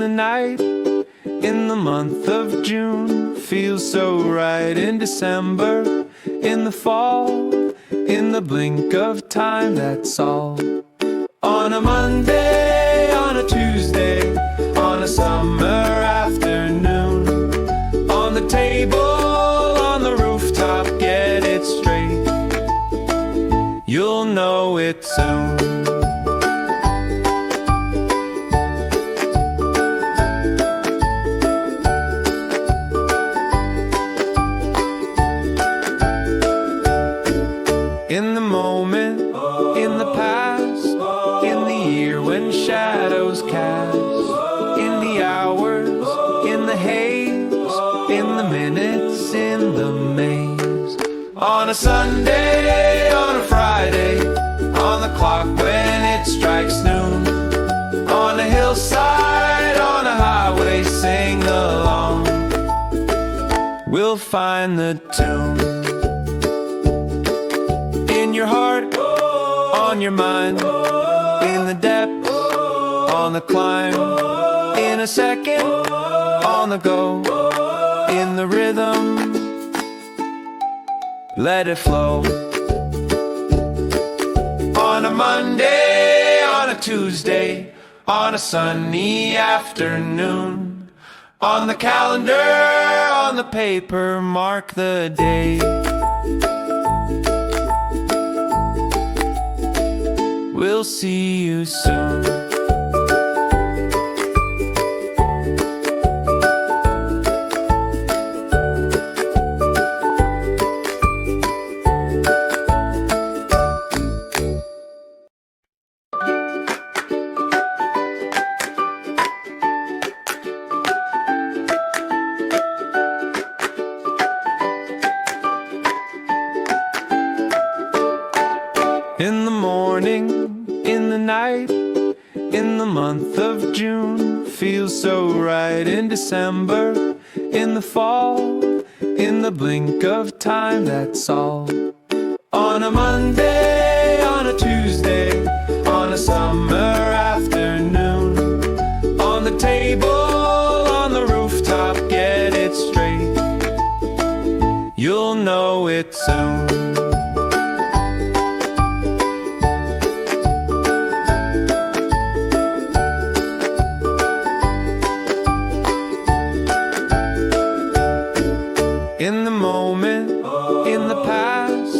in the night, in the month of June. Feels so right in December, in the fall, in the blink of time, that's all. On a Monday, on a Tuesday, on a summer afternoon, on the table, on the rooftop, get it straight, you'll know it soon. In the moment, in the past, in the year when shadows cast, in the hours, in the haze, in the minutes, in the maze. On a Sunday, on a Friday, on the clock when it strikes noon, on a hillside, on a highway, sing along, we'll find the tune. In your heart, on your mind, in the depths, on the climb, in a second, on the go, in the rhythm, let it flow. On a Monday, on a Tuesday, on a sunny afternoon, on the calendar, on the paper, mark the day. We'll see you soon. In the morning, in the night, in the month of June. Feels so right in December, in the fall, in the blink of time, that's all. On a Monday, on a Tuesday, on a summer afternoon, on the table, on the rooftop, get it straight, you'll know it soon. In the moment, in the past,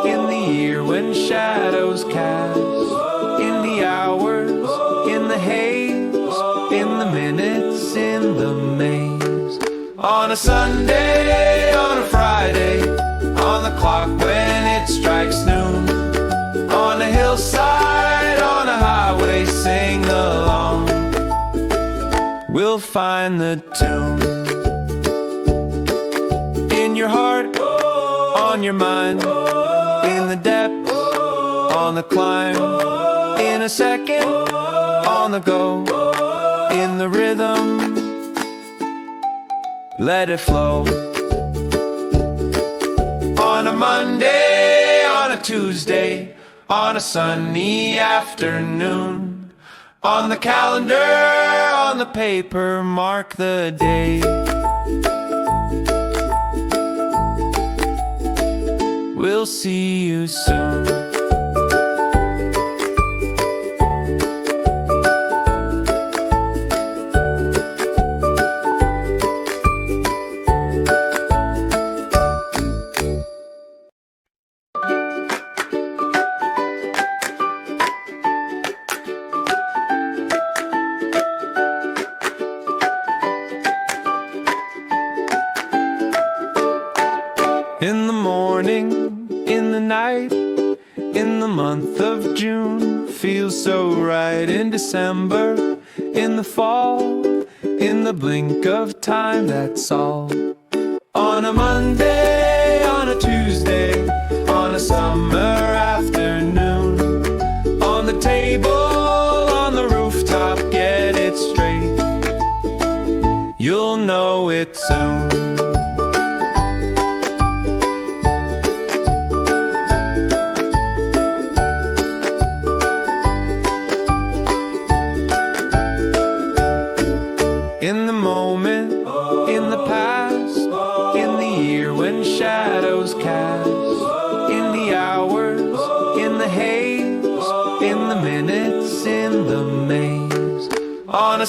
in the year when shadows cast, in the hours, in the haze, in the minutes, in the maze. On a Sunday, on a Friday, on the clock when it strikes noon, on a hillside, on a highway, sing along, we'll find the tune. In your heart, on your mind, in the depths, on the climb, in a second, on the go, in the rhythm, let it flow. On a Monday, on a Tuesday, on a sunny afternoon, on the calendar, on the paper, mark the day. We'll see you soon. In the morning, in the night, in the month of June. Feels so right in December, in the fall, in the blink of time, that's all. On a Monday, on a Tuesday, on a summer afternoon, on the table, on the rooftop, get it straight, you'll know it soon.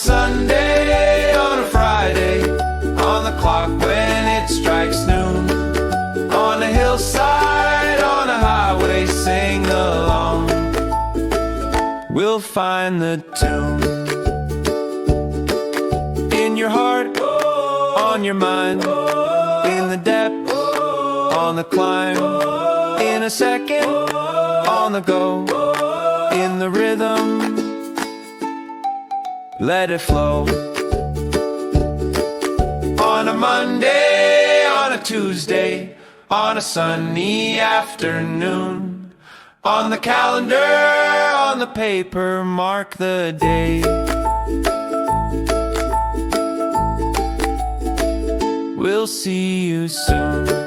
Sunday, on a Friday, on the clock when it strikes noon, on a hillside, on a highway, sing along. We'll find the tune in your heart, on your mind, in the depth, on the climb, in a second, on the go, in the rhythm, let it flow. On a Monday, on a Tuesday, on a sunny afternoon, on the calendar, on the paper, mark the day. We'll see you soon.